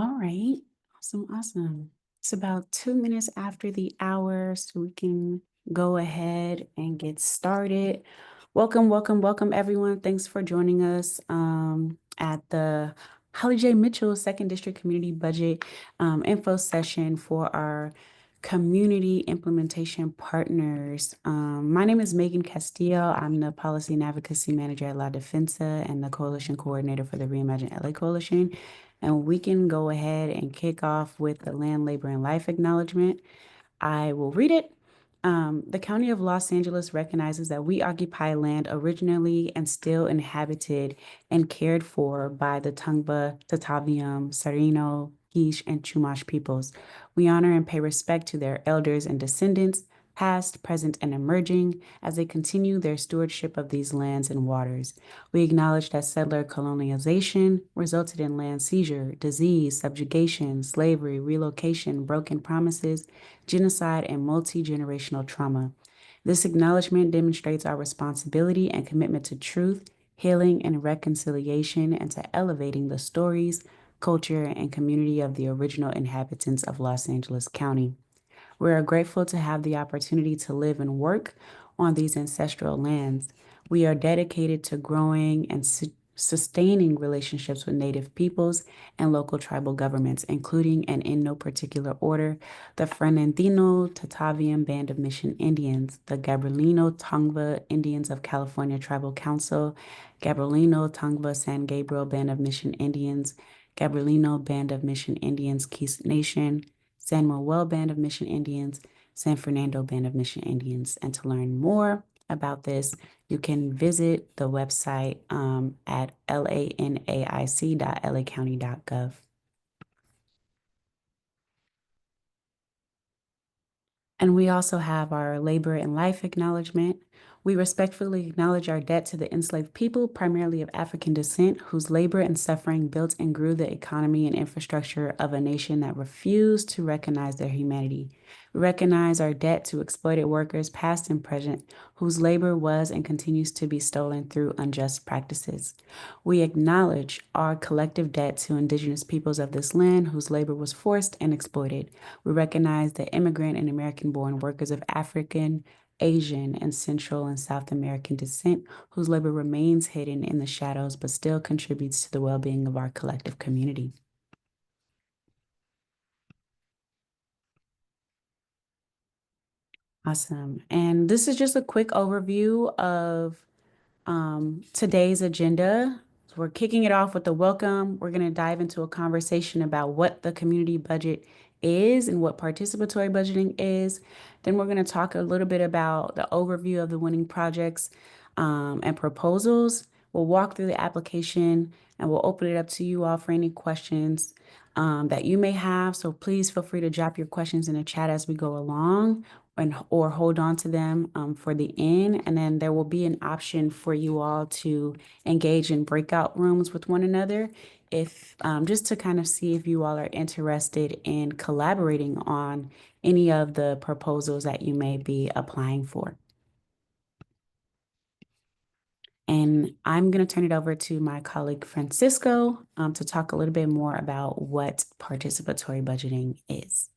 All right. Awesome. Awesome. It's about 2 minutes after the hour, so we can go ahead and get started. Welcome, welcome, welcome, everyone. Thanks for joining us at the Holly J. Mitchell Second District Community Budget info session for our community implementation partners. My name is Megan Castillo. I'm the Policy and Advocacy Manager at La Defensa and the Coalition Coordinator for the Reimagine LA Coalition. And we can go ahead and kick off with the Land, Labor, and Life Acknowledgement. I will read it. The County of Los Angeles recognizes that we occupy land originally and still inhabited and cared for by the Tongva, Tataviam, Sarino, Quiche, and Chumash peoples. We honor and pay respect to their elders and descendants, past, present, and emerging, as they continue their stewardship of these lands and waters. We acknowledge that settler colonialization resulted in land seizure, disease, subjugation, slavery, relocation, broken promises, genocide, and multi-generational trauma. This acknowledgement demonstrates our responsibility and commitment to truth, healing, and reconciliation, and to elevating the stories, culture, and community of the original inhabitants of Los Angeles County. We are grateful to have the opportunity to live and work on these ancestral lands. We are dedicated to growing and sustaining relationships with Native peoples and local tribal governments, including, and in no particular order, the Fernandino Tatavian Band of Mission Indians, the Gabrielino Tongva Indians of California Tribal Council, Gabrielino Tongva San Gabriel Band of Mission Indians, Gabrielino Band of Mission Indians, Keys Nation, San Manuel Band of Mission Indians, San Fernando Band of Mission Indians. And to learn more about this, you can visit the website at lanaic.lacounty.gov. And we also have our labor and life acknowledgement. We respectfully acknowledge our debt to the enslaved people, primarily of African descent, whose labor and suffering built and grew the economy and infrastructure of a nation that refused to recognize their humanity. We recognize our debt to exploited workers, past and present, whose labor was and continues to be stolen through unjust practices. We acknowledge our collective debt to Indigenous peoples of this land, whose labor was forced and exploited. We recognize the immigrant and American-born workers of African, Asian, and Central and South American descent, whose labor remains hidden in the shadows but still contributes to the well-being of our collective community. Awesome. And this is just a quick overview of today's agenda. So we're kicking it off with the welcome. We're going to dive into a conversation about what the community budget is and what participatory budgeting is. Then we're going to talk a little bit about the overview of the winning projects and proposals. We'll walk through the application and we'll open it up to you all for any questions that you may have. So please feel free to drop your questions in the chat as we go along or hold on to them for the end. And then there will be an option for you all to engage in breakout rooms with one another if just to kind of see if you all are interested in collaborating on any of the proposals that you may be applying for. And I'm going to turn it over to my colleague Francisco to talk a little bit more about what participatory budgeting is.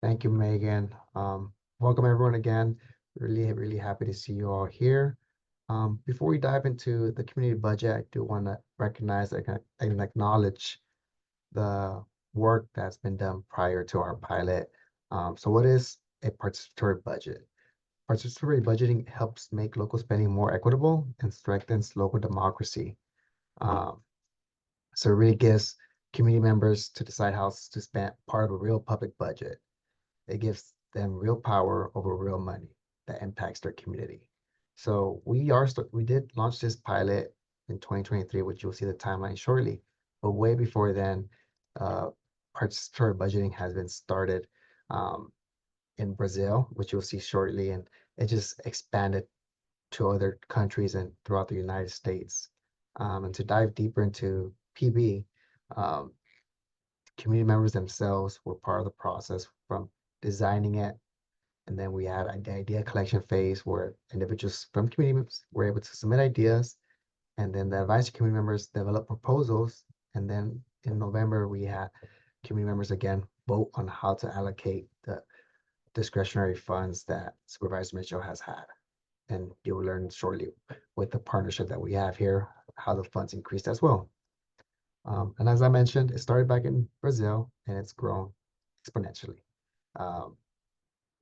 Thank you, Megan. Welcome everyone again. Really happy to see you all here. Before we dive into the community budget, I do want to recognize and acknowledge the work that's been done prior to our pilot. So what is a participatory budget? Participatory budgeting helps make local spending more equitable and strengthens local democracy. So it really gives community members to decide how to spend part of a real public budget. It gives them real power over real money that impacts their community. So we did launch this pilot in 2023, which you'll see the timeline shortly. But way before then, participatory budgeting has been started in Brazil, which you'll see shortly, and it just expanded to other countries and throughout the United States. And to dive deeper into PB, community members themselves were part of the process from designing it. And then we had an idea collection phase where individuals from community members were able to submit ideas. And then the advisory community members develop proposals. And then in November, we had community members again vote on how to allocate the discretionary funds that Supervisor Mitchell has had. And you will learn shortly with the partnership that we have here, how the funds increased as well. And as I mentioned, it started back in Brazil and it's grown exponentially. Um,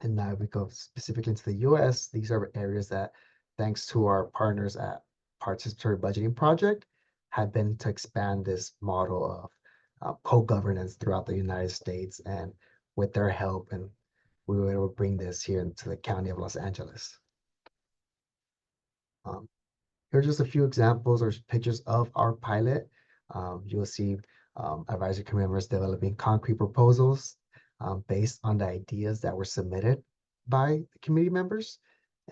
and now we go specifically into the US. These are areas that, thanks to our partners at Participatory Budgeting Project, have been to expand this model of co-governance throughout the United States. And with their help, and we were able to bring this here into the County of Los Angeles. Um, Here are just a few examples or pictures of our pilot. You will see advisory committee members developing concrete proposals based on the ideas that were submitted by the committee members,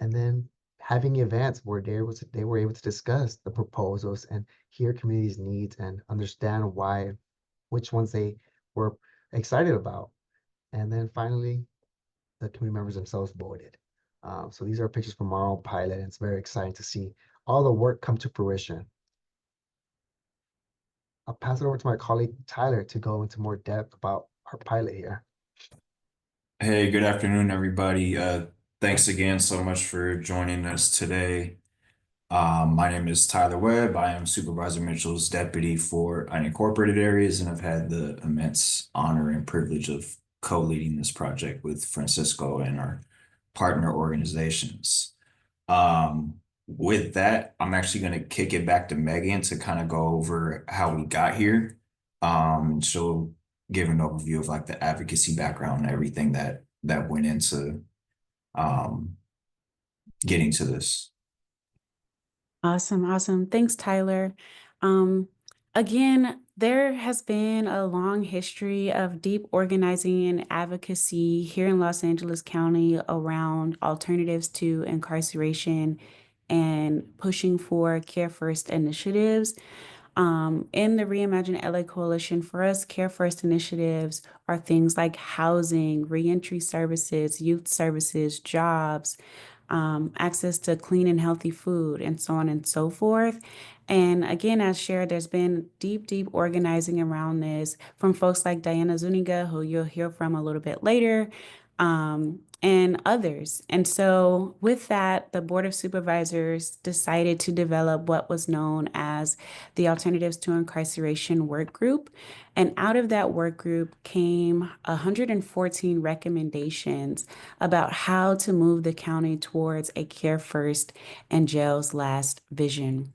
and then having events where they were able to discuss the proposals and hear community's needs and understand why, which ones they were excited about. And then finally, the community members themselves voted. So these are pictures from our own pilot, and it's very exciting to see all the work come to fruition. I'll pass it over to my colleague Tyler to go into more depth about our pilot here. Hey, good afternoon, everybody. Thanks again so much for joining us today. My name is Tyler Webb. I am Supervisor Mitchell's deputy for unincorporated areas, and I've had the immense honor and privilege of co-leading this project with Francisco and our partner organizations. With that, I'm actually going to kick it back to Megan to kind of go over how we got here. She'll give an overview of like the advocacy background and everything that went into um, getting to this. Awesome, awesome. Thanks, Tyler. Um, Again, there has been a long history of deep organizing and advocacy here in Los Angeles County around alternatives to incarceration and pushing for Care First initiatives. In the Reimagine LA Coalition, for us, Care First initiatives are things like housing, reentry services, youth services, jobs, access to clean and healthy food, and so on and so forth. And again, as shared, there's been deep, deep organizing around this from folks like Diana Zuniga, who you'll hear from a little bit later, and others. And so with that, the Board of Supervisors decided to develop what was known as the Alternatives to Incarceration Work Group. And out of that work group came 114 recommendations about how to move the county towards a care first and jails last vision.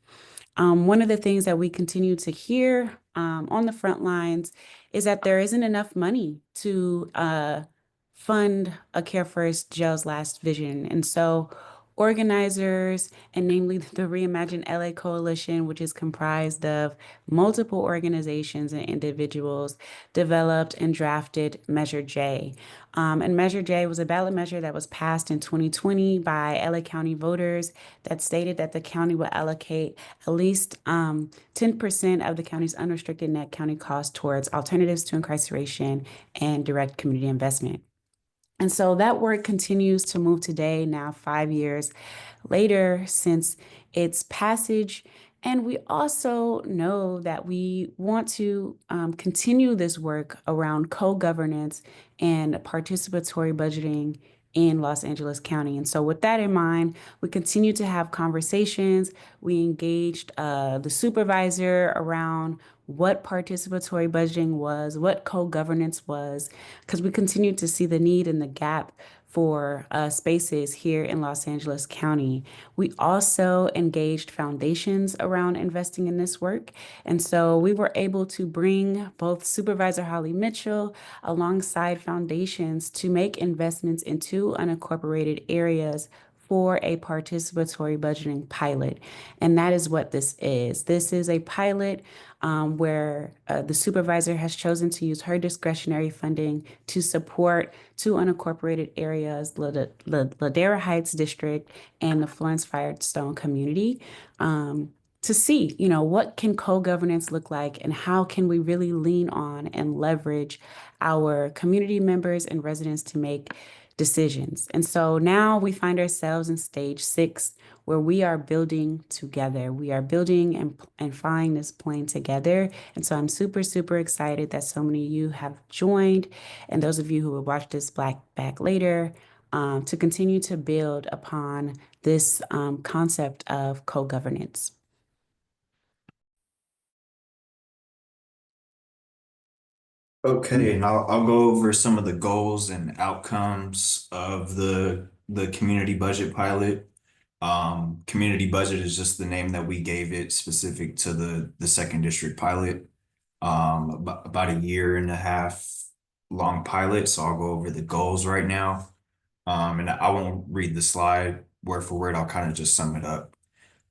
One of the things that we continue to hear on the front lines is that there isn't enough money to fund a Care First Jails Last vision. And so organizers, and namely the Reimagine LA Coalition, which is comprised of multiple organizations and individuals, developed and drafted Measure J. And Measure J was a ballot measure that was passed in 2020 by LA County voters that stated that the county would allocate at least 10% of the county's unrestricted net county cost towards alternatives to incarceration and direct community investment. And so that work continues to move today, now 5 years later since its passage. And we also know that we want to continue this work around co-governance and participatory budgeting in Los Angeles County. And so with that in mind, we continue to have conversations. We engaged the supervisor around what participatory budgeting was, what co-governance was, because we continue to see the need and the gap for spaces here in Los Angeles County. We also engaged foundations around investing in this work. And so we were able to bring both Supervisor Holly Mitchell alongside foundations to make investments into unincorporated areas for a participatory budgeting pilot. And that is what this is. This is a pilot where the supervisor has chosen to use her discretionary funding to support two unincorporated areas, Ladera Heights District and the Florence Firestone community, to see, what can co-governance look like and how can we really lean on and leverage our community members and residents to make decisions. And so now we find ourselves in stage 6, where we are building together. We are building and flying this plane together. And so I'm super, super excited that so many of you have joined. And those of you who will watch this back later, to continue to build upon this concept of co-governance. Okay, and I'll go over some of the goals and outcomes of the community budget pilot. Community budget is just the name that we gave it, specific to the second district pilot. About a year and a half long pilot. So I'll go over the goals right now. And I won't read the slide word for word. I'll kind of just sum it up.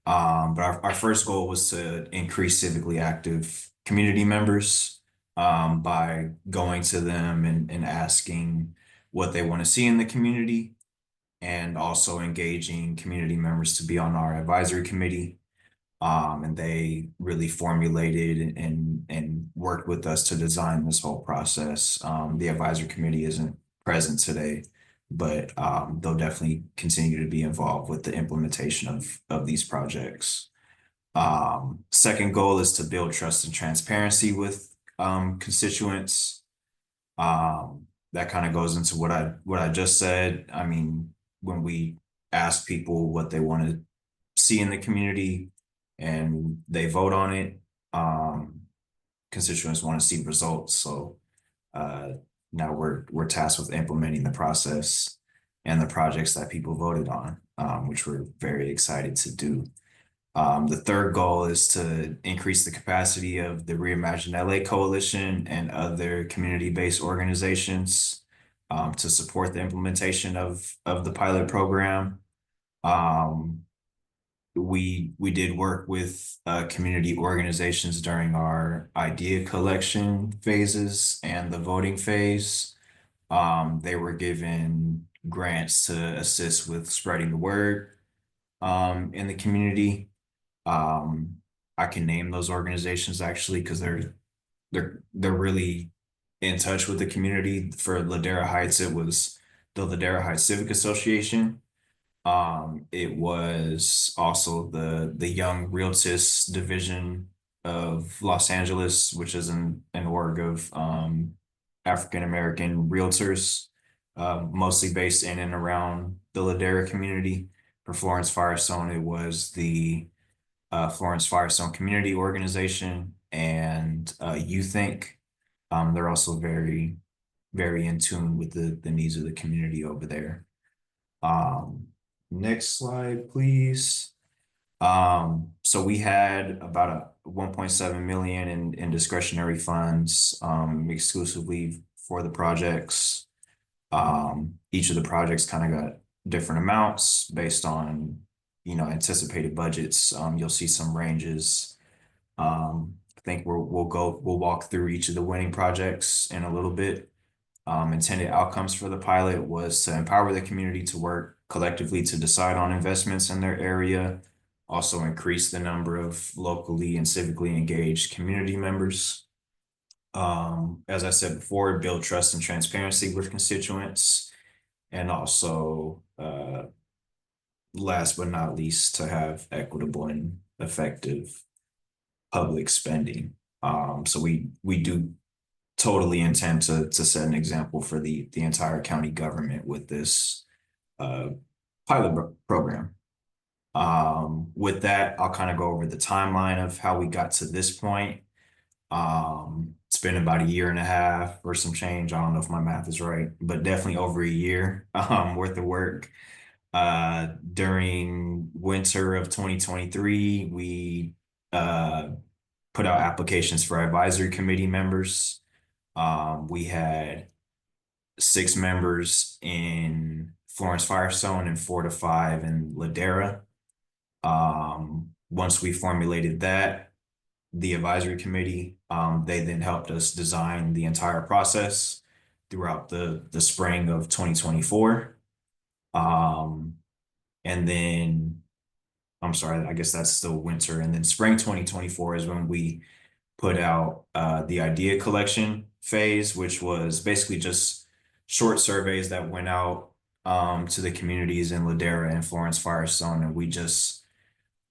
But our first goal was to increase civically active community members, by going to them and asking what they want to see in the community, and also engaging community members to be on our advisory committee. And they really formulated and worked with us to design this whole process. The advisory committee isn't present today, but they'll definitely continue to be involved with the implementation of these projects. Second goal is to build trust and transparency with constituents. That kind of goes into what I just said. I mean, when we ask people what they want to see in the community and they vote on it, constituents want to see results. So now we're tasked with implementing the process and the projects that people voted on, which we're very excited to do. The third goal is to increase the capacity of the Reimagine LA Coalition and other community-based organizations, to support the implementation of the pilot program. We did work with community organizations during our idea collection phases and the voting phase. They were given grants to assist with spreading the word in the community. I can name those organizations actually because they're really in touch with the community. For Ladera Heights, it was the Ladera Heights Civic Association. It was also the Young Realtist Division of Los Angeles, which is an org of African American realtors, mostly based in and around the Ladera community. For Florence Firestone, it was the Florence Firestone Community Organization and You Think. They're also very, very in tune with the needs of the community over there. Next slide, please. So we had about a 1.7 million in discretionary funds, exclusively for the projects. Each of the projects kind of got different amounts based on, anticipated budgets. You'll see some ranges. I think we'll walk through each of the winning projects in a little bit. Intended outcomes for the pilot was to empower the community to work collectively to decide on investments in their area, also increase the number of locally and civically engaged community members. As I said before, build trust and transparency with constituents, and also, last but not least, to have equitable and effective public spending. So we do totally intend to set an example for the entire county government with this pilot program. With that, I'll kind of go over the timeline of how we got to this point. It's been about a year and a half or some change. I don't know if my math is right, but definitely over a year worth of work. During winter of 2023, we put out applications for advisory committee members. We had 6 members in Florence Firestone and 4 to 5 in Ladera. Once we formulated that, the advisory committee, they then helped us design the entire process throughout the spring of 2024. And then, I'm sorry, I guess that's still winter. And then spring 2024 is when we put out the idea collection phase, which was basically just short surveys that went out to the communities in Ladera and Florence Firestone, and we just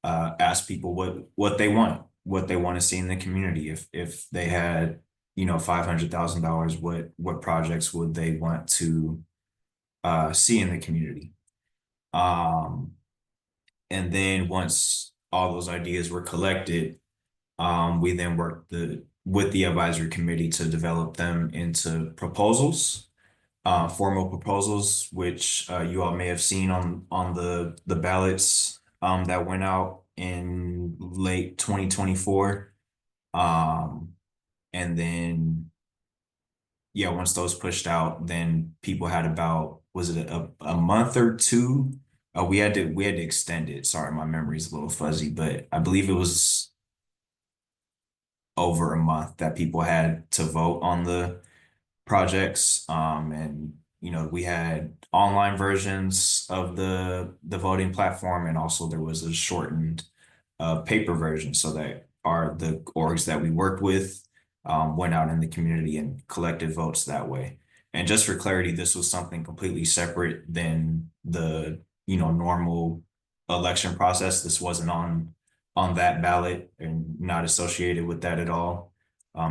ask people what they want to see in the community. If they had, $500,000, what projects would they want to see in the community? Um, and then once all those ideas were collected, we then worked with the advisory committee to develop them into proposals, formal proposals, which you all may have seen on the ballots that went out in late 2024. Um, and then yeah, once those pushed out, then people had about, was it a month or two? We had to extend it. Sorry, my memory's a little fuzzy, but I believe it was over a month that people had to vote on the projects. And we had online versions of the voting platform, and also there was a shortened paper version, so that the orgs that we worked with went out in the community and collected votes that way. And just for clarity, this was something completely separate than the normal election process. This wasn't on that ballot and not associated with that at all.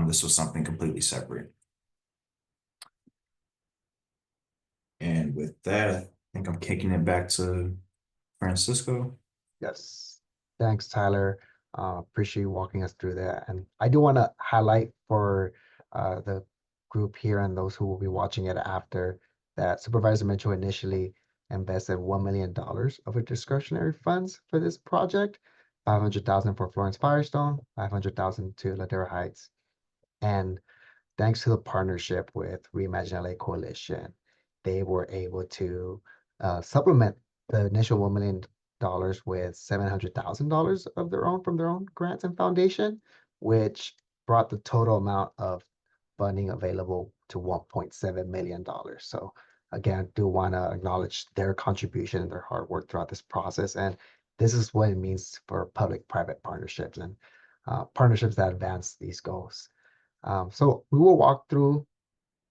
This was something completely separate. And with that, I think I'm kicking it back to Francisco. Yes. Thanks, Tyler. Appreciate you walking us through that. And I do want to highlight for the group here and those who will be watching it after that Supervisor Mitchell initially invested $1 million of her discretionary funds for this project, 500,000 for Florence Firestone, 500,000 to Ladera Heights. And thanks to the partnership with Reimagine LA Coalition, they were able to supplement the initial $1 million with $700,000 of their own from their own grants and foundation, which brought the total amount of funding available to $1.7 million. So again, do want to acknowledge their contribution and their hard work throughout this process. And this is what it means for public-private partnerships and partnerships that advance these goals. So we will walk through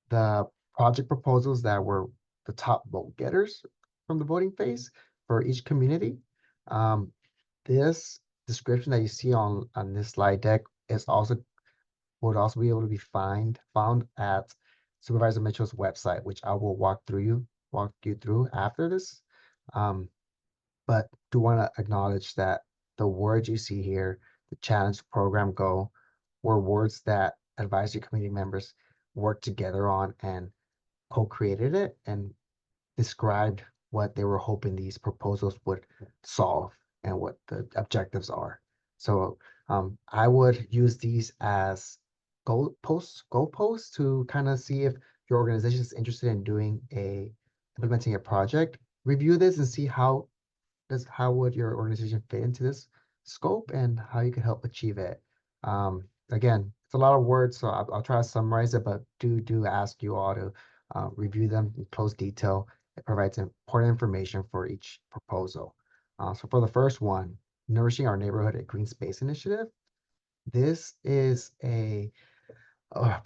the project proposals that were the top vote getters from the voting phase for each community. This description that you see on this slide deck would also be able to be found at Supervisor Mitchell's website, which I will walk you through after this. But do want to acknowledge that the words you see here, the challenge, program, goal, were words that advisory committee members worked together on and co-created it and described what they were hoping these proposals would solve and what the objectives are. So I would use these as goalposts to kind of see if your organization is interested in implementing a project. Review this and see how would your organization fit into this scope and how you can help achieve it. Again, it's a lot of words, so I'll try to summarize it, but do ask you all to review them in close detail. It provides important information for each proposal. So for the first one, Nourishing Our Neighborhood at Green Space Initiative. This is a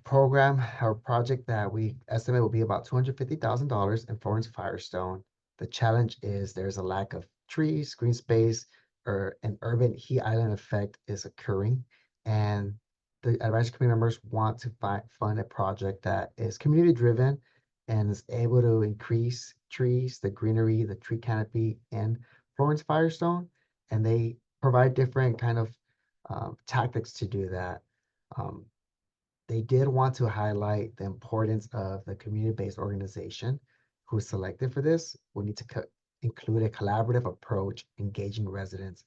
program or project that we estimate will be about $250,000 in Florence Firestone. The challenge is there's a lack of trees, green space, or an urban heat island effect is occurring. And the advisory committee members want to fund a project that is community driven and is able to increase trees, the greenery, the tree canopy in Florence Firestone. And they provide different kind of tactics to do that. They did want to highlight the importance of the community-based organization who is selected for this. We need to include a collaborative approach, engaging residents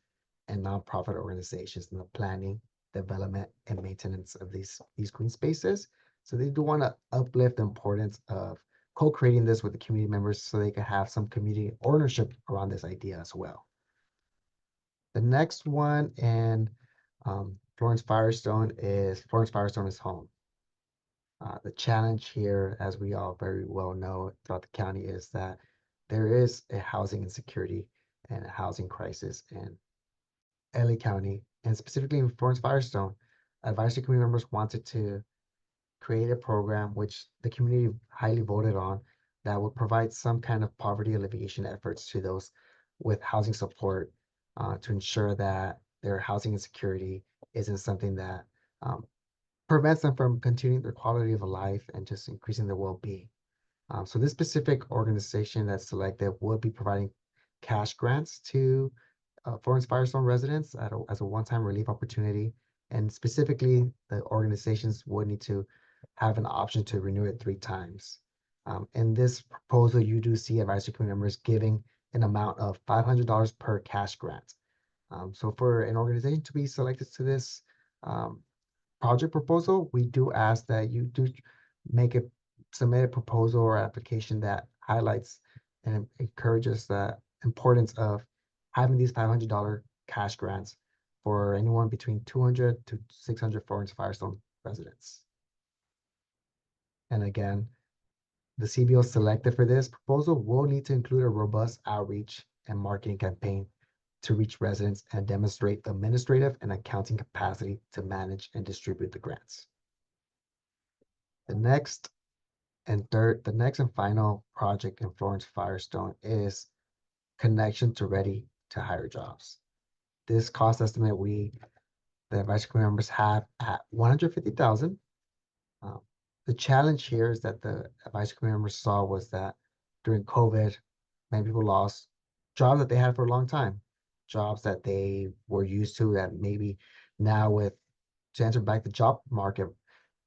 and nonprofit organizations in the planning, development, and maintenance of these green spaces. So they do want to uplift the importance of co-creating this with the community members so they can have some community ownership around this idea as well. The next one in Florence Firestone is Home. The challenge here, as we all very well know throughout the county, is that there is a housing insecurity and a housing crisis in LA County, and specifically in Florence Firestone. Advisory committee members wanted to create a program which the community highly voted on, that would provide some kind of poverty alleviation efforts to those with housing support to ensure that their housing insecurity isn't something that um, prevents them from continuing their quality of life and just increasing their well-being. So this specific organization that's selected would be providing cash grants to Florence Firestone residents as a one-time relief opportunity. And specifically, the organizations would need to have an option to renew it 3 times. In this proposal, you do see advisory committee members giving an amount of $500 per cash grant. So for an organization to be selected to this um, project proposal, we do ask that you do make a submit a proposal or application that highlights and encourages the importance of having these $500 cash grants for anyone between 200 to 600 Florence Firestone residents. And again, the CBO selected for this proposal will need to include a robust outreach and marketing campaign to reach residents and demonstrate the administrative and accounting capacity to manage and distribute the grants. The next the next and final project in Florence Firestone is connection to ready to hire jobs. This cost estimate the advisory committee members have at 150,000. The challenge here is that the advisory committee members saw was that during COVID, many people lost jobs that they had for a long time, jobs that they were used to that maybe now to enter back the job market,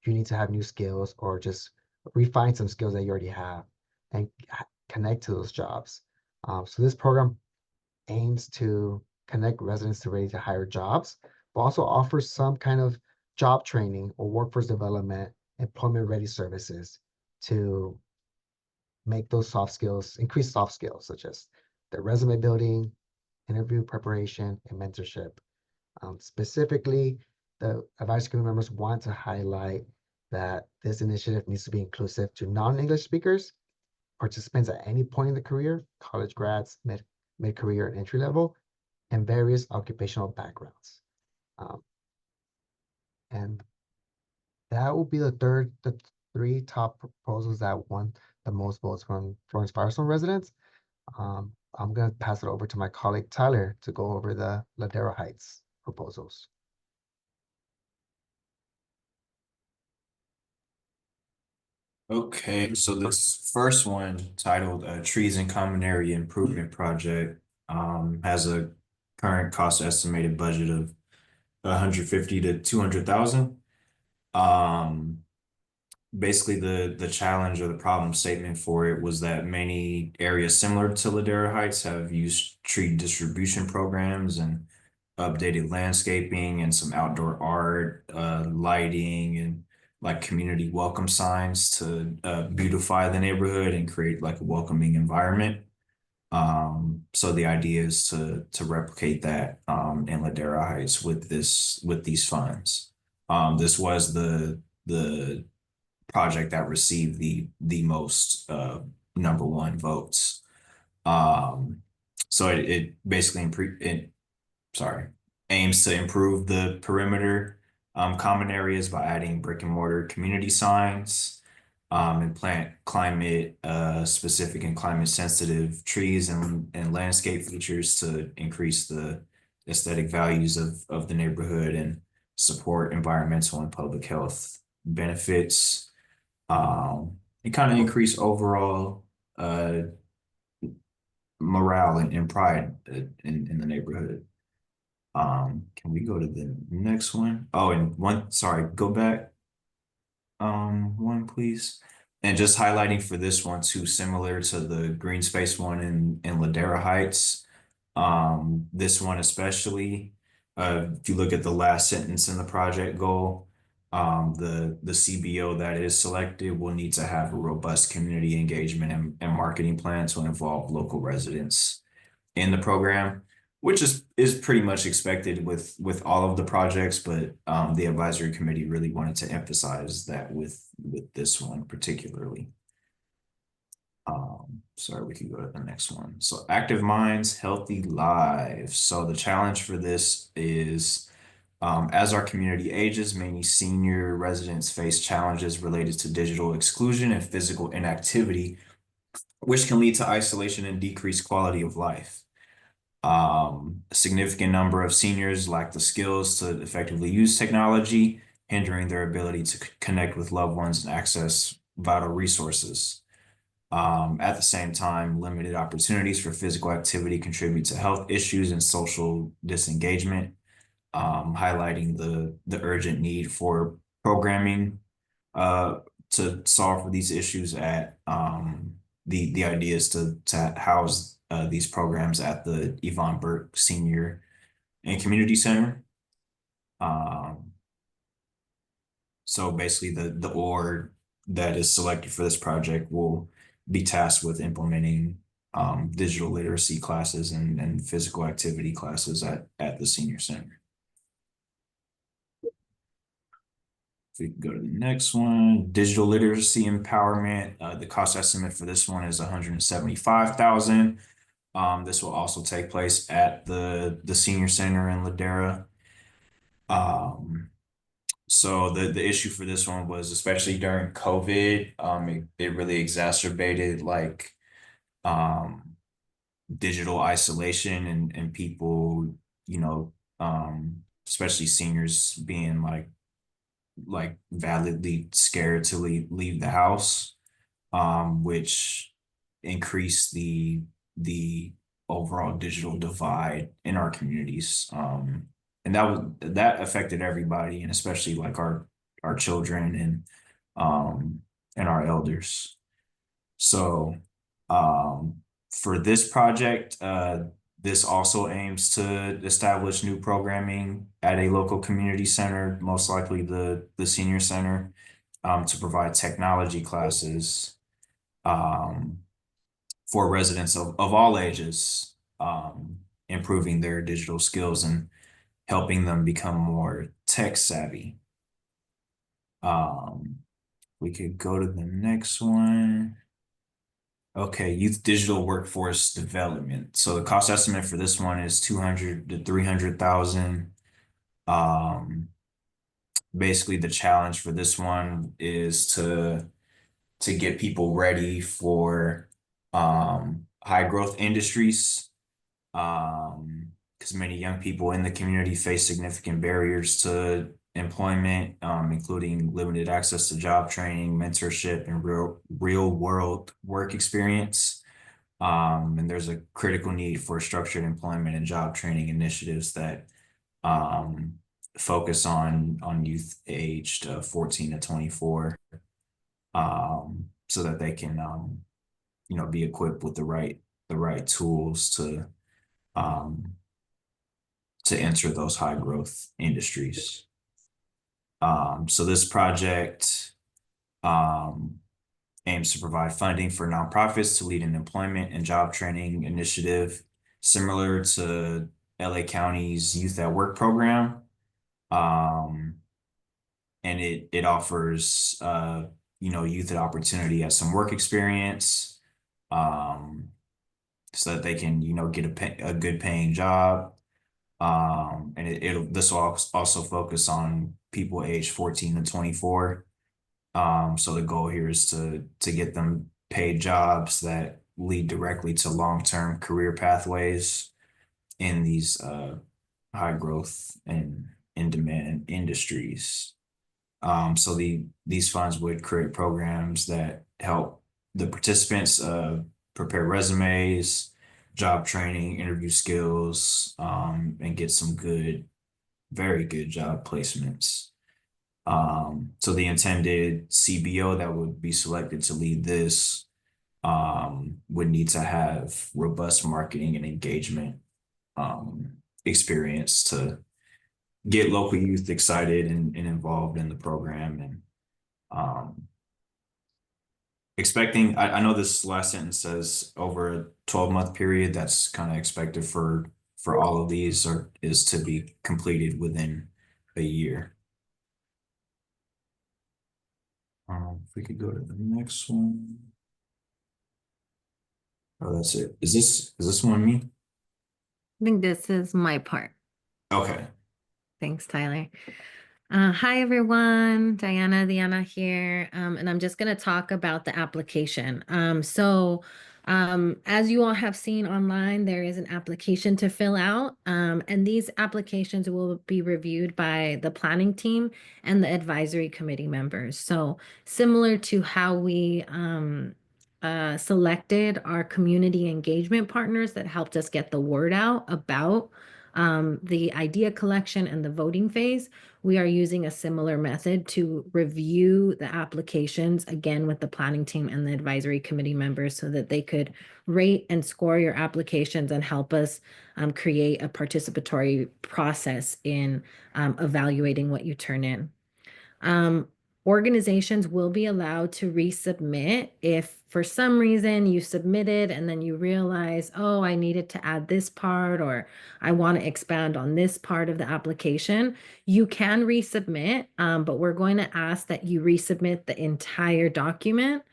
you need to have new skills or just refine some skills that you already have and connect to those jobs. So this program aims to connect residents to ready to hire jobs, but also offers some kind of job training or workforce development, employment ready services to make those increase soft skills, such as the resume building, interview preparation, and mentorship. Specifically, the advisory committee members want to highlight that this initiative needs to be inclusive to non-English speakers, participants at any point in the career, college grads, mid-career and entry level, and various occupational backgrounds. And that will be the three top proposals that won the most votes from Florence Firestone residents. I'm going to pass it over to my colleague Tyler to go over the Ladera Heights proposals. Okay, so this first one titled Trees and Common Area Improvement Project has a current cost estimated budget of 150 to 200,000. Um, Basically the challenge or the problem statement for it was that many areas similar to Ladera Heights have used tree distribution programs and updated landscaping and some outdoor art, lighting, and like community welcome signs to beautify the neighborhood and create like a welcoming environment. So the idea is to replicate that in Ladera Heights with these funds. This was the project that received the most number one votes. Um, so it basically sorry, aims to improve the perimeter common areas by adding brick and mortar community signs and plant climate specific and climate sensitive trees and landscape features to increase the aesthetic values of the neighborhood and support environmental and public health benefits. And kind of increase overall morale and pride in the neighborhood. Can we go to the next one? Oh, and sorry, go back. One, please. And just highlighting for this one too, similar to the green space one in Ladera Heights. This one especially, if you look at the last sentence in the project goal, the CBO that is selected will need to have a robust community engagement and marketing plan to involve local residents in the program, which is pretty much expected with all of the projects, but the advisory committee really wanted to emphasize that with this one particularly. Sorry, we can go to the next one. So active minds, healthy lives. So the challenge for this is as our community ages, many senior residents face challenges related to digital exclusion and physical inactivity which can lead to isolation and decreased quality of life. A significant number of seniors lack the skills to effectively use technology, hindering their ability to connect with loved ones and access vital resources. At the same time, limited opportunities for physical activity contribute to health issues and social disengagement, highlighting the urgent need for programming uh, to solve for these issues. At the idea is to house these programs at the Yvonne Burke Senior and Community Center. Um, so basically, the org that is selected for this project will be tasked with implementing digital literacy classes and physical activity classes at the senior center. If we can go to the next one, digital literacy empowerment. The cost estimate for this one is 175,000. This will also take place at the senior center in Ladera. So the issue for this one was, especially during COVID, it really exacerbated like um digital isolation and people, you know, especially seniors being like validly scared to leave the house, which increased the overall digital divide in our communities. And that affected everybody, and especially like our children and our elders. So for this project, this also aims to establish new programming at a local community center, most likely the senior center, to provide technology classes for residents of all ages, improving their digital skills and helping them become more tech savvy. We could go to the next one. Okay, youth digital workforce development. So the cost estimate for this one is 200 to 300,000. Basically the challenge for this one is to get people ready for high growth industries. Because many young people in the community face significant barriers to employment, including limited access to job training, mentorship, and real world work experience. And there's a critical need for structured employment and job training initiatives that focus on youth aged 14 to 24, so that they can be equipped with the right tools to enter those high growth industries. So this project aims to provide funding for nonprofits to lead an employment and job training initiative similar to LA County's Youth at Work program. And it offers youth an opportunity at some work experience, so that they can get a good paying job. And this will also focus on people aged 14 to 24. So the goal here is to get them paid jobs that lead directly to long-term career pathways in these high growth and in demand industries. So these funds would create programs that help the participants prepare resumes, job training, interview skills, and get some very good job placements. So the intended CBO that would be selected to lead this would need to have robust marketing and engagement experience to get local youth excited and involved in the program. And expecting, I know this last sentence says over a 12-month period. That's kind of expected for all of these, or is to be completed within a year. If we could go to the next one. Oh, that's it. Is this one me? I think this is my part. Okay. Thanks, Tyler. Hi, everyone. Diana here. And I'm just going to talk about the application. So As you all have seen online, there is an application to fill out, and these applications will be reviewed by the planning team and the advisory committee members. So similar to how we selected our community engagement partners that helped us get the word out about the idea collection and the voting phase, we are using a similar method to review the applications again with the planning team and the advisory committee members so that they could rate and score your applications and help us create a participatory process in evaluating what you turn in. Um, Organizations will be allowed to resubmit if for some reason you submitted and then you realize, oh, I needed to add this part or I want to expand on this part of the application. You can resubmit, but we're going to ask that you resubmit the entire document,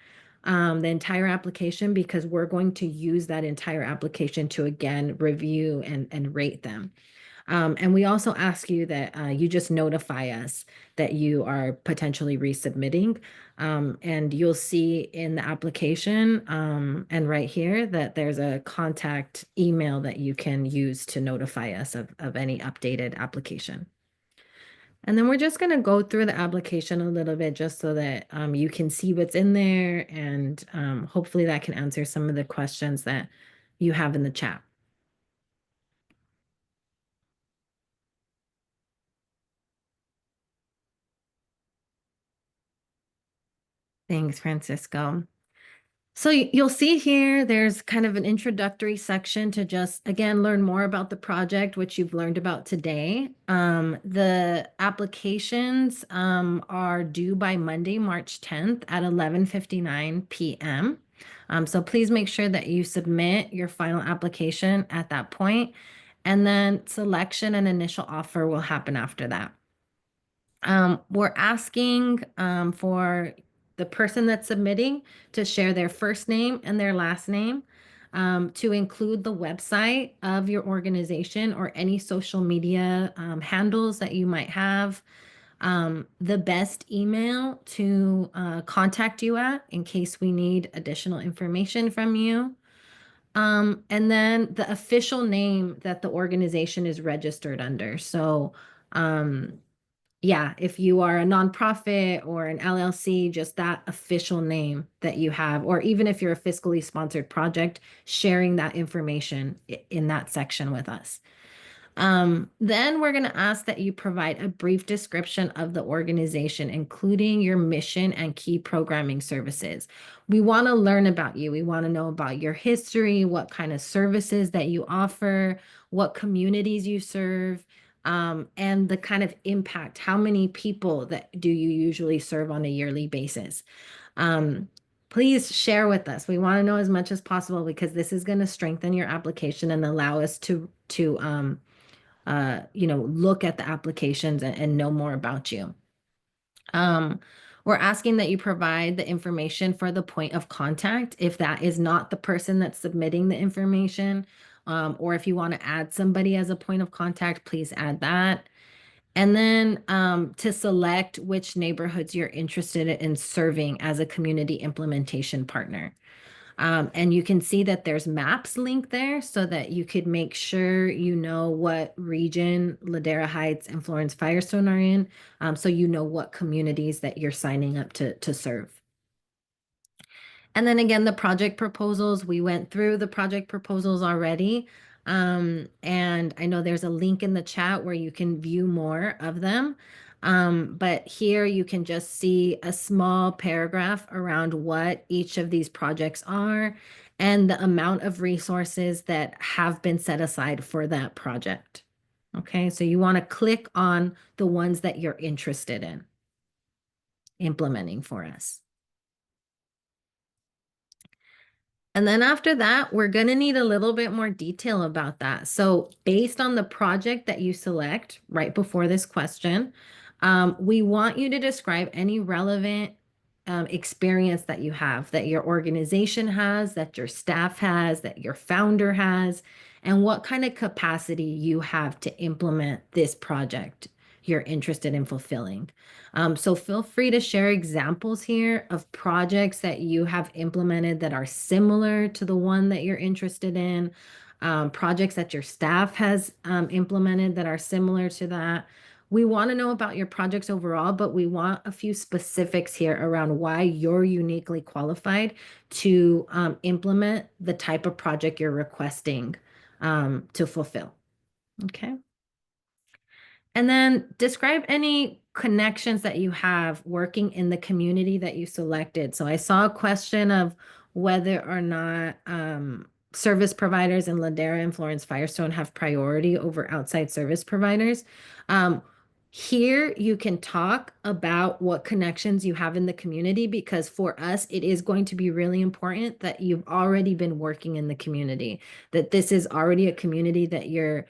the entire application, because we're going to use that entire application to again review and rate them. And we also ask you that you just notify us that you are potentially resubmitting. And you'll see in the application and right here that there's a contact email that you can use to notify us of any updated application. And then we're just going to go through the application a little bit just so that you can see what's in there and hopefully that can answer some of the questions that you have in the chat. Thanks, Francisco. So you'll see here, there's kind of an introductory section to just, again, learn more about the project, which you've learned about today. The applications are due by Monday, March 10th at 11:59 p.m. So please make sure that you submit your final application at that point, and then selection and initial offer will happen after that. We're asking for the person that's submitting to share their first name and their last name, to include the website of your organization or any social media handles that you might have, the best email to contact you at in case we need additional information from you. And then the official name that the organization is registered under. So, yeah, if you are a nonprofit or an LLC, just that official name that you have, or even if you're a fiscally sponsored project, sharing that information in that section with us. Then we're going to ask that you provide a brief description of the organization, including your mission and key programming services. We want to learn about you. We want to know about your history, what kind of services that you offer, what communities you serve, and the kind of impact. How many people that do you usually serve on a yearly basis? Please share with us. We want to know as much as possible because this is going to strengthen your application and allow us to look at the applications and know more about you. We're asking that you provide the information for the point of contact if that is not the person that's submitting the information, or if you want to add somebody as a point of contact, please add that. And then to select which neighborhoods you're interested in serving as a community implementation partner. And you can see that there's maps linked there so that you could make sure you know what region Ladera Heights and Florence Firestone are in, so you know what communities that you're signing up to serve. And then again, the project proposals, we went through the project proposals already. And I know there's a link in the chat where you can view more of them. But here you can just see a small paragraph around what each of these projects are and the amount of resources that have been set aside for that project. Okay, so you want to click on the ones that you're interested in implementing for us. And then after that, we're going to need a little bit more detail about that. So based on the project that you select right before this question, we want you to describe any relevant experience that you have, that your organization has, that your staff has, that your founder has, and what kind of capacity you have to implement this project you're interested in fulfilling. So feel free to share examples here of projects that you have implemented that are similar to the one that you're interested in, projects that your staff has implemented that are similar to that. We want to know about your projects overall, but we want a few specifics here around why you're uniquely qualified to implement the type of project you're requesting to fulfill. Okay. And then describe any connections that you have working in the community that you selected. So I saw a question of whether or not service providers in Ladera and Florence Firestone have priority over outside service providers. Here you can talk about what connections you have in the community, because for us, it is going to be really important that you've already been working in the community, that this is already a community that you're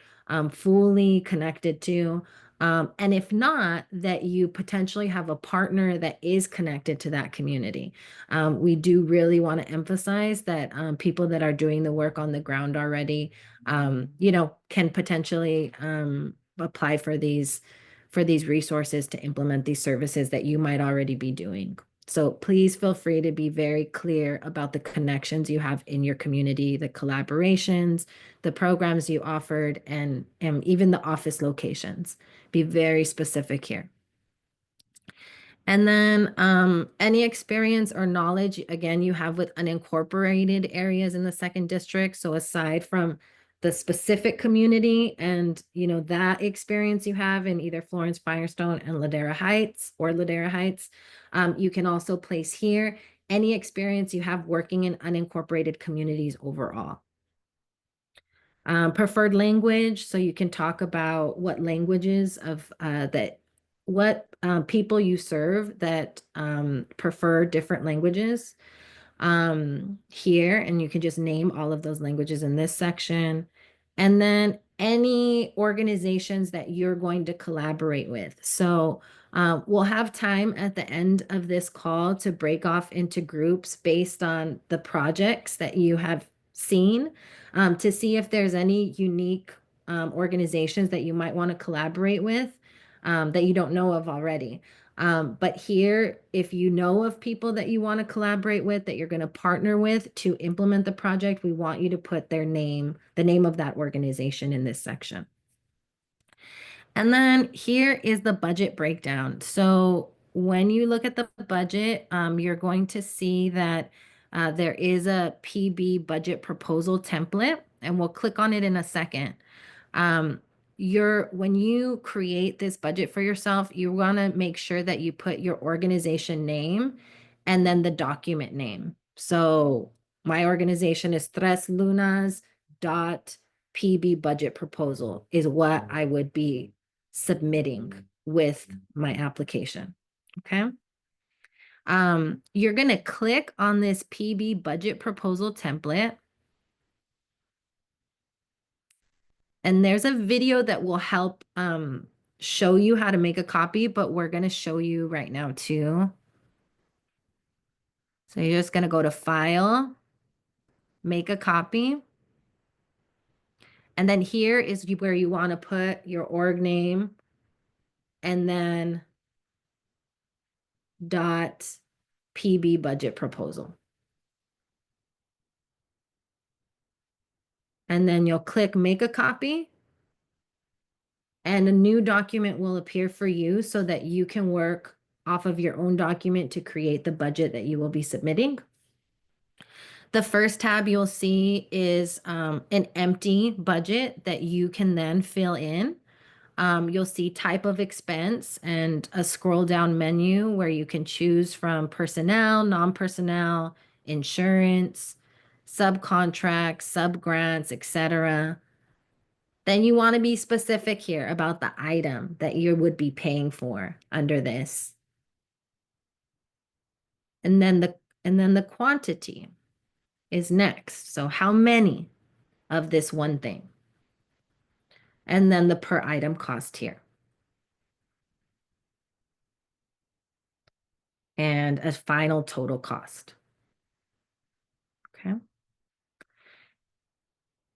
fully connected to. And if not, that you potentially have a partner that is connected to that community. We do really want to emphasize that people that are doing the work on the ground already, can potentially apply for these resources to implement these services that you might already be doing. So please feel free to be very clear about the connections you have in your community, the collaborations, the programs you offered, and even the office locations. Be very specific here. And then any experience or knowledge, again, you have with unincorporated areas in the second district. So aside from the specific community and, that experience you have in either Florence Firestone and Ladera Heights or Ladera Heights, you can also place here any experience you have working in unincorporated communities overall. Preferred language, so you can talk about what languages of what people you serve that prefer different languages here, and you can just name all of those languages in this section. And then any organizations that you're going to collaborate with. So we'll have time at the end of this call to break off into groups based on the projects that you have seen, to see if there's any unique organizations that you might want to collaborate with that you don't know of already. But here, if you know of people that you want to collaborate with, that you're going to partner with to implement the project, we want you to put their name, the name of that organization in this section. And then here is the budget breakdown. So when you look at the budget, you're going to see that there is a PB budget proposal template, and we'll click on it in a second. When you create this budget for yourself, you want to make sure that you put your organization name and then the document name. So my organization is Tres Lunas dot PB budget proposal is what I would be submitting with my application. Okay. You're going to click on this PB budget proposal template. And there's a video that will help show you how to make a copy, but we're going to show you right now too. So you're just going to go to File, Make a Copy. And then here is where you want to put your org name and then .pb budget proposal. And then you'll click Make a Copy. And a new document will appear for you so that you can work off of your own document to create the budget that you will be submitting. The first tab you'll see is an empty budget that you can then fill in. You'll see type of expense and a scroll down menu where you can choose from personnel, non-personnel, insurance, subcontracts, subgrants, etc. Then you want to be specific here about the item that you would be paying for under this. And then the quantity is next. So how many of this one thing? And then the per item cost here. And a final total cost. Okay.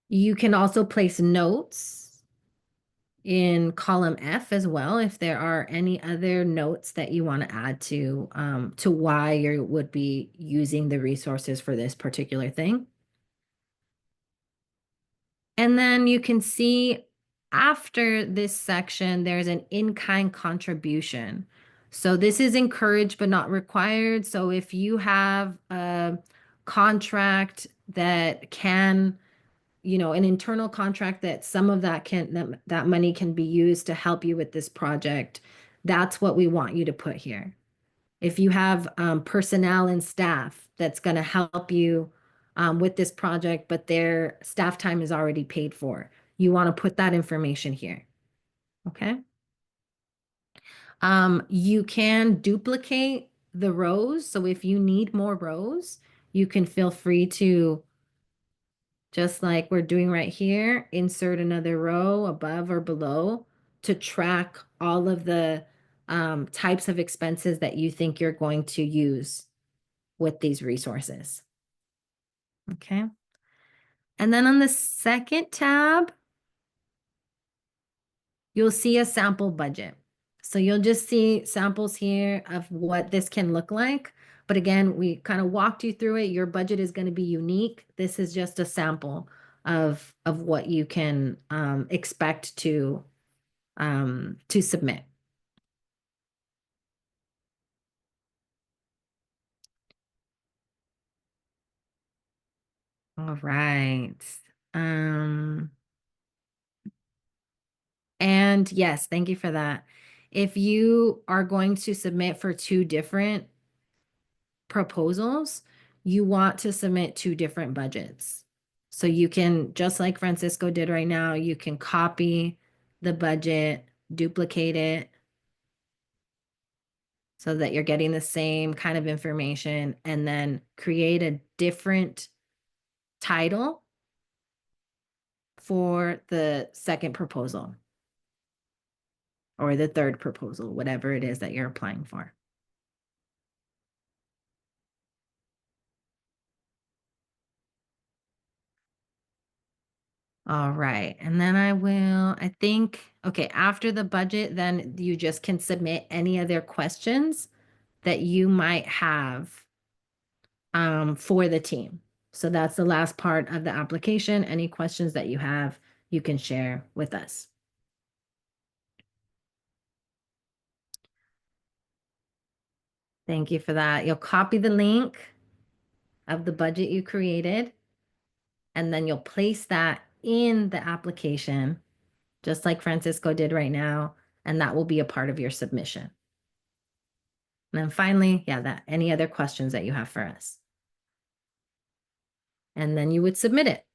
You can also place notes in column F as well if there are any other notes that you want to add to why you would be using the resources for this particular thing. And then you can see after this section, there's an in-kind contribution. So this is encouraged but not required. So if you have a contract that can, an internal contract that some of that money can be used to help you with this project, that's what we want you to put here. If you have personnel and staff that's going to help you with this project, but their staff time is already paid for, you want to put that information here. Okay. You can duplicate the rows. So if you need more rows, you can feel free to, just like we're doing right here, insert another row above or below to track all of the types of expenses that you think you're going to use with these resources. Okay. And then on the second tab, you'll see a sample budget. So you'll just see samples here of what this can look like. But again, we kind of walked you through it. Your budget is going to be unique. This is just a sample of what you can expect to submit. All right. And yes, thank you for that. If you are going to submit for 2 different proposals, you want to submit 2 different budgets. So you can, just like Francisco did right now, you can copy the budget, duplicate it so that you're getting the same kind of information, and then create a different title for the second proposal or the third proposal, whatever it is that you're applying for. All right, and then I think, okay, after the budget, then you just can submit any other questions that you might have for the team. So that's the last part of the application. Any questions that you have, you can share with us. Thank you for that. You'll copy the link of the budget you created, and then you'll place that in the application, just like Francisco did right now, and that will be a part of your submission. And then finally, yeah, any other questions that you have for us. And then you would submit it.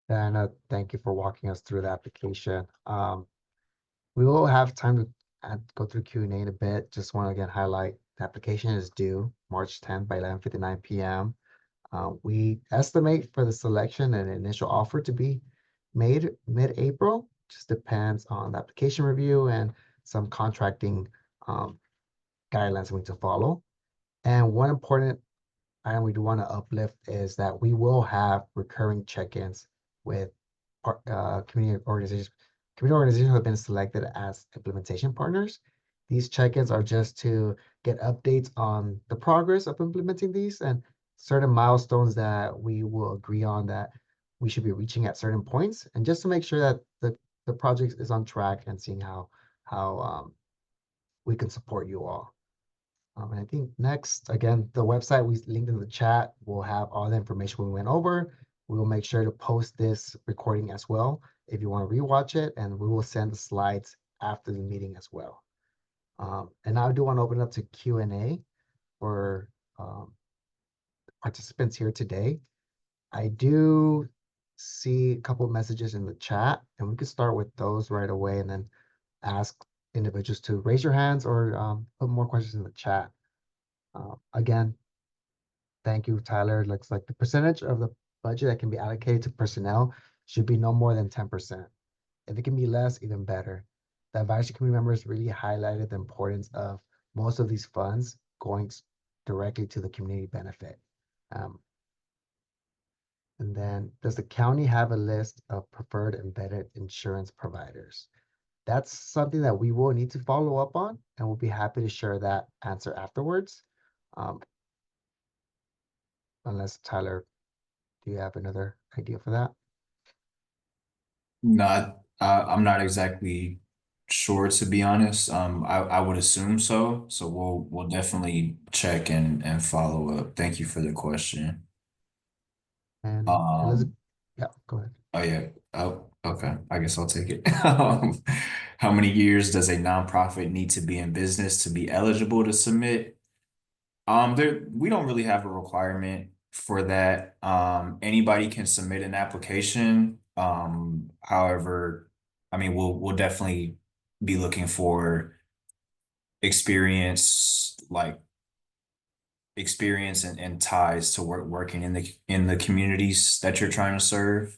And thank you for walking us through the application. We will have time to go through Q&A in a bit. Just want to again highlight the application is due March 10th by 11:59 p.m. We estimate for the selection and initial offer to be made mid-April. Just depends on the application review and some contracting guidelines we need to follow. And one important item we do want to uplift is that we will have recurring check-ins with community organizations who have been selected as implementation partners. These check-ins are just to get updates on the progress of implementing these and certain milestones that we will agree on that we should be reaching at certain points, and just to make sure that the project is on track and seeing how we can support you all. And I think next, again, the website we linked in the chat will have all the information we went over. We will make sure to post this recording as well if you want to rewatch it, and we will send the slides after the meeting as well. And now I do want to open up to Q&A for participants here today. I do see a couple of messages in the chat, and we could start with those right away and then ask individuals to raise your hands or put more questions in the chat. Again, thank you, Tyler. It looks like the percentage of the budget that can be allocated to personnel should be no more than 10%. If it can be less, even better. The advisory committee members really highlighted the importance of most of these funds going directly to the community benefit. Um, and then, does the county have a list of preferred embedded insurance providers? That's something that we will need to follow up on, and we'll be happy to share that answer afterwards. Um, unless Tyler, do you have another idea for that? Not, I'm not exactly sure, to be honest. I would assume so. So we'll definitely check and follow up. Thank you for the question. And Elizabeth, Um, yeah, go ahead. oh yeah. Oh, okay. I guess I'll take it. How many years does a nonprofit need to be in business to be eligible to submit? We don't really have a requirement for that. Anybody can submit an application. However, I mean, we'll definitely be looking for experience, like experience and ties to working in the communities that you're trying to serve.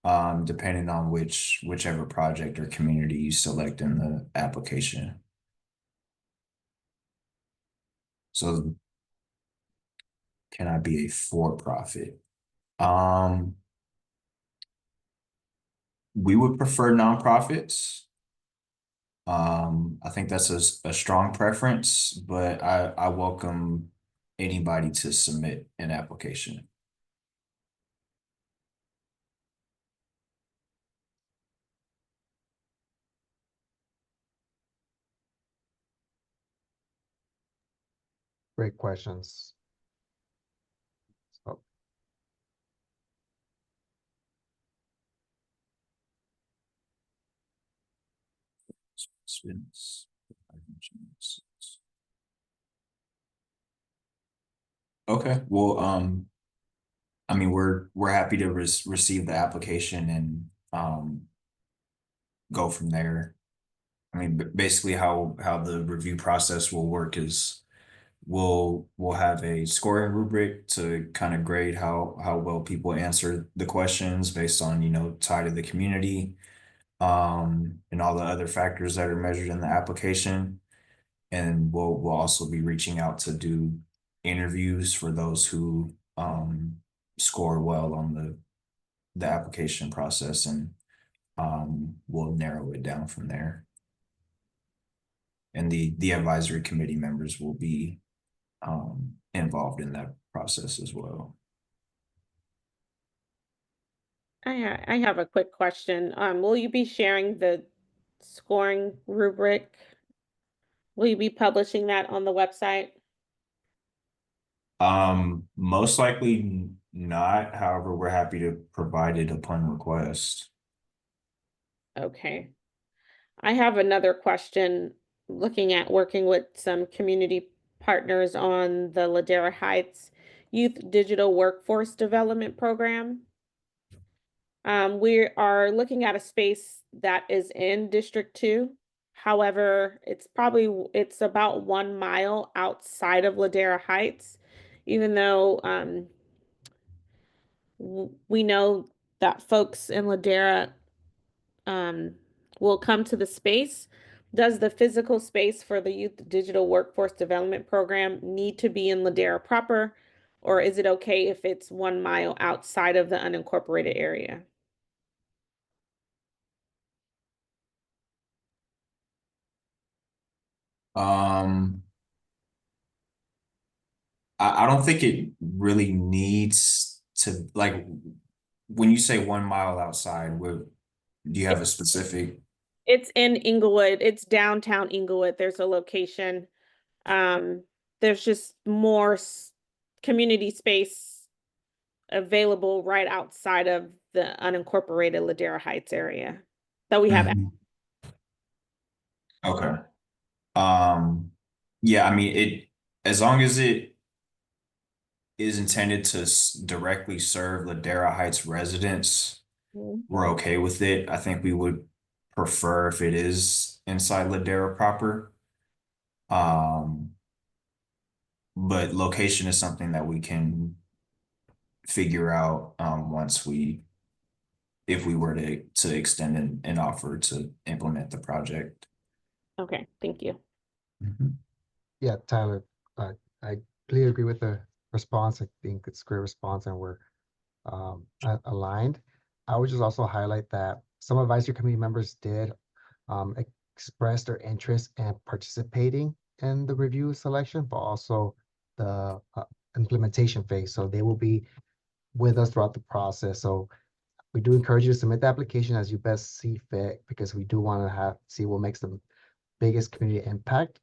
Depending on whichever project or community you select in the application. So can I be a for-profit? Um, we would prefer nonprofits. I think that's a strong preference, but I welcome anybody to submit an application. Great questions. So, Okay, well, I mean, we're happy to receive the application and go from there. I mean, basically how the review process will work is we'll have a scoring rubric to kind of grade how well people answer the questions based on, tie to the community, and all the other factors that are measured in the application. And we'll also be reaching out to do interviews for those who score well on the application process, and we'll narrow it down from there. And the advisory committee members will be involved in that process as well. I have a quick question. Will you be sharing the scoring rubric? Will you be publishing that on the website? Most likely not. However, we're happy to provide it upon request. Okay. I have another question. Looking at working with some community partners on the Ladera Heights Youth Digital Workforce Development Program. We are looking at a space that is in District 2. However, it's about 1 mile outside of Ladera Heights, even though we know that folks in Ladera um, will come to the space. Does the physical space for the Youth Digital Workforce Development Program need to be in Ladera proper, or is it okay if it's 1 mile outside of the unincorporated area? Um, I don't think it really needs to, like, when you say 1 mile outside, do you have a specific? It's in Inglewood. It's downtown Inglewood. There's a location. Um, there's just more community space available right outside of the unincorporated Ladera Heights area that we have. Mhm. Okay. Um, yeah, I mean, as long as it is intended to directly serve Ladera Heights residents, Mhm. we're okay with it. I think we would prefer if it is inside Ladera proper. Um, but location is something that we can figure out once we if we were to extend an offer to implement the project. Okay, thank you. Yeah, Tyler, I completely agree with the response. I think it's a great response and we're aligned. I would just also highlight that some advisory committee members did express their interest in participating in the review selection, but also the implementation phase. So they will be with us throughout the process. So we do encourage you to submit the application as you best see fit, because we do want to see what makes the biggest community impact.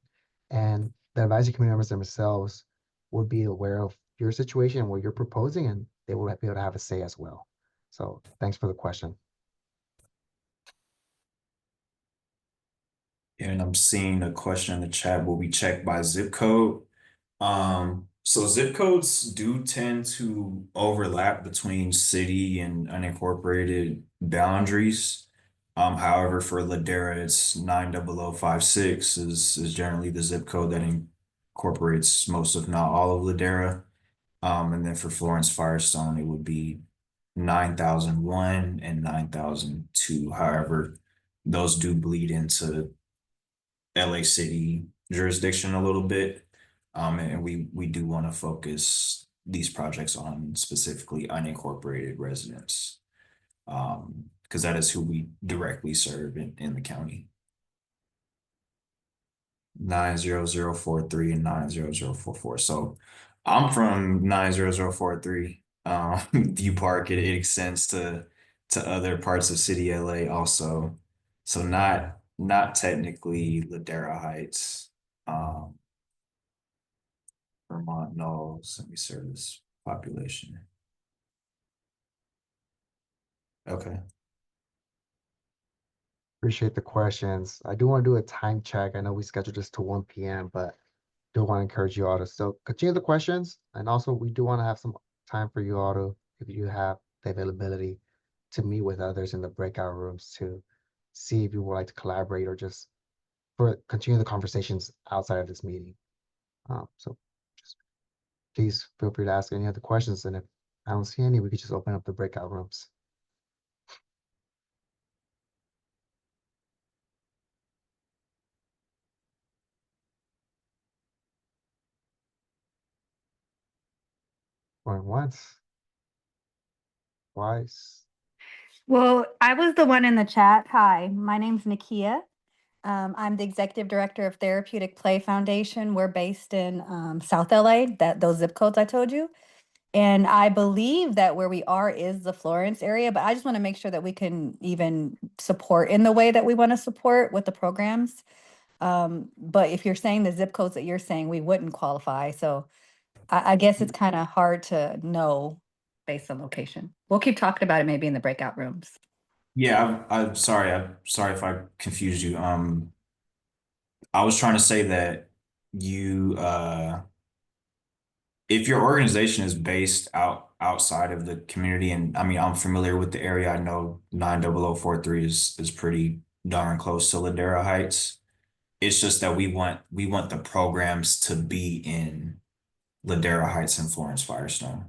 And the advisory committee members themselves would be aware of your situation and what you're proposing, and they will be able to have a say as well. So thanks for the question. And I'm seeing a question in the chat, will we check by zip code? So zip codes do tend to overlap between city and unincorporated boundaries. However, for Ladera, it's 90056 is generally the zip code that incorporates most, if not all, of Ladera. And then for Florence Firestone, it would be 9001 and 9002. However, those do bleed into LA City jurisdiction a little bit. And we do want to focus these projects on specifically unincorporated residents. Because that is who we directly serve in the county. 90043 and 90044. So I'm from 90043. View Park, it extends to other parts of city LA also. So not technically Ladera Heights. Vermont no semi-service population. Okay. Appreciate the questions. I do want to do a time check. I know we scheduled this to 1 p.m., but do want to encourage you all to still continue the questions. And also we do want to have some time for you all to, if you have the availability, to meet with others in the breakout rooms to see if you would like to collaborate or just continue the conversations outside of this meeting. So just please feel free to ask any other questions. And if I don't see any, we could just open up the breakout rooms. Going once, twice. Well, I was the one in the chat. Hi, my name's Nakia. I'm the executive director of Therapeutic Play Foundation. We're based in South LA, those zip codes I told you. And I believe that where we are is the Florence area, but I just want to make sure that we can even support in the way that we want to support with the programs. But if you're saying the zip codes that you're saying, we wouldn't qualify. So I guess it's kind of hard to know based on location. We'll keep talking about it maybe in the breakout rooms. Yeah, I'm sorry. I'm sorry if I confused you. I was trying to say that you if your organization is based outside of the community, and I mean I'm familiar with the area. I know 90043 is pretty darn close to Ladera Heights. It's just that we want the programs to be in Ladera Heights and Florence Firestone.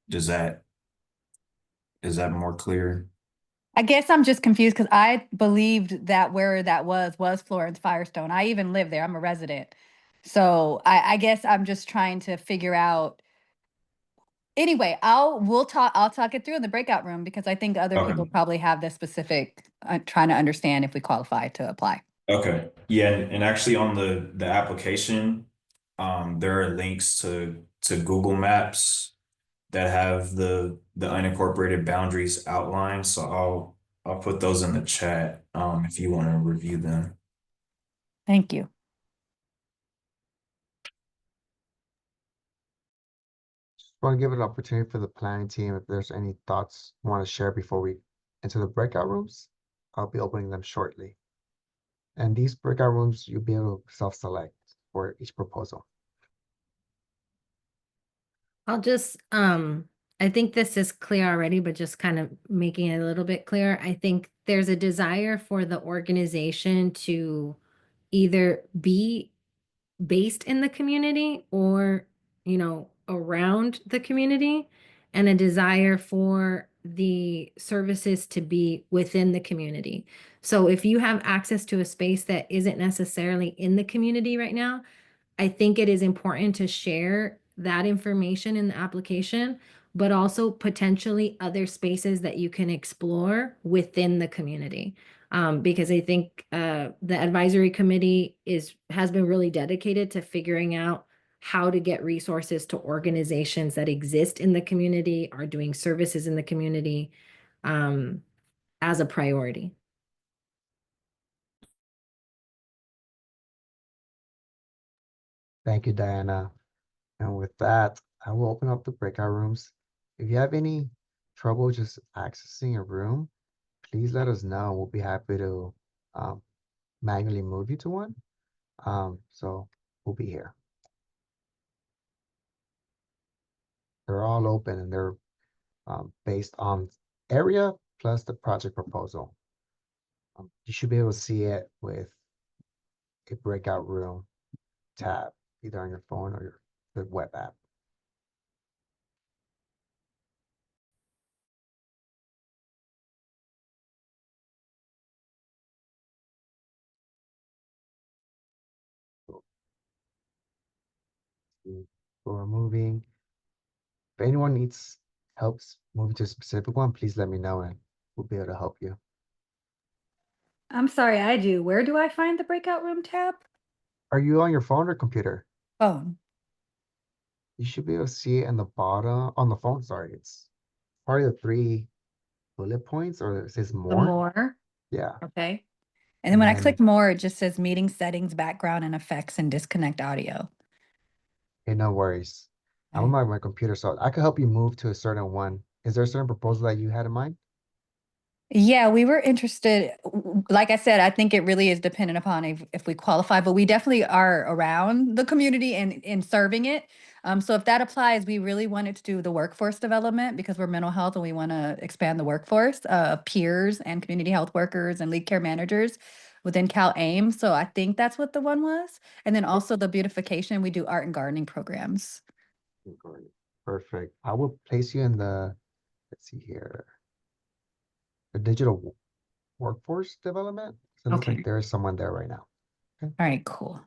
Does that is that more clear? I guess I'm just confused because I believed that where that was Florence Firestone. I even live there. I'm a resident. So I guess I'm just trying to figure out. Anyway, I'll talk it through in the breakout room because I think other people Okay. probably have the specific trying to understand if we qualify to apply. Okay. Yeah, and actually on the application, there are links to Google Maps that have the unincorporated boundaries outlined. So I'll put those in the chat if you want to review them. Thank you. Want to give an opportunity for the planning team if there's any thoughts you want to share before we enter the breakout rooms. I'll be opening them shortly. And these breakout rooms, you'll be able to self-select for each proposal. I'll just, I think this is clear already, but just kind of making it a little bit clearer. I think there's a desire for the organization to either be based in the community or, around the community, and a desire for the services to be within the community. So if you have access to a space that isn't necessarily in the community right now, I think it is important to share that information in the application, but also potentially other spaces that you can explore within the community. Because I think the advisory committee has been really dedicated to figuring out how to get resources to organizations that exist in the community, are doing services in the community, as a priority. Thank you, Diana. And with that, I will open up the breakout rooms. If you have any trouble just accessing a room, please let us know. We'll be happy to manually move you to one. So we'll be here. They're all open and they're based on area plus the project proposal. You should be able to see it with a breakout room tab, either on your phone or the web app. So we're moving. If anyone needs helps moving to a specific one, please let me know and we'll be able to help you. I'm sorry, I do. Where do I find the breakout room tab? Are you on your phone or computer? Phone. You should be able to see it in the bottom on the phone. Sorry, it's part of the 3 bullet points, or it says The more. more. Yeah. Okay. And then when I then- click more, it just says meeting settings, background and effects, and disconnect audio. Okay, no worries. I'm Okay. on my computer, so I could help you move to a certain one. Is there a certain proposal that you had in mind? Yeah, we were interested. Like I said, I think it really is dependent upon if we qualify, but we definitely are around the community and in serving it. So if that applies, we really wanted to do the workforce development because we're mental health and we want to expand the workforce, peers and community health workers and lead care managers within Cal AIM. So I think that's what the one was. And then also the beautification, we do art and gardening programs. Great. Perfect. I will place you in the, let's see here, the digital workforce development. So it looks Okay. like there is someone there right now. All right, cool.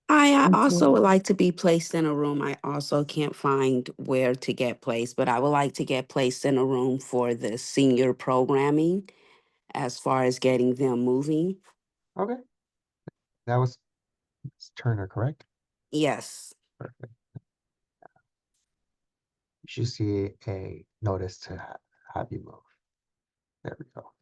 I Thank also you. would like to be placed in a room. I also can't find where to get placed, but I would like to get placed in a room for the senior programming as far as getting them moving. Okay. That was Ms. Turner, correct? Yes. Perfect. You should see a notice to have you move. There we go.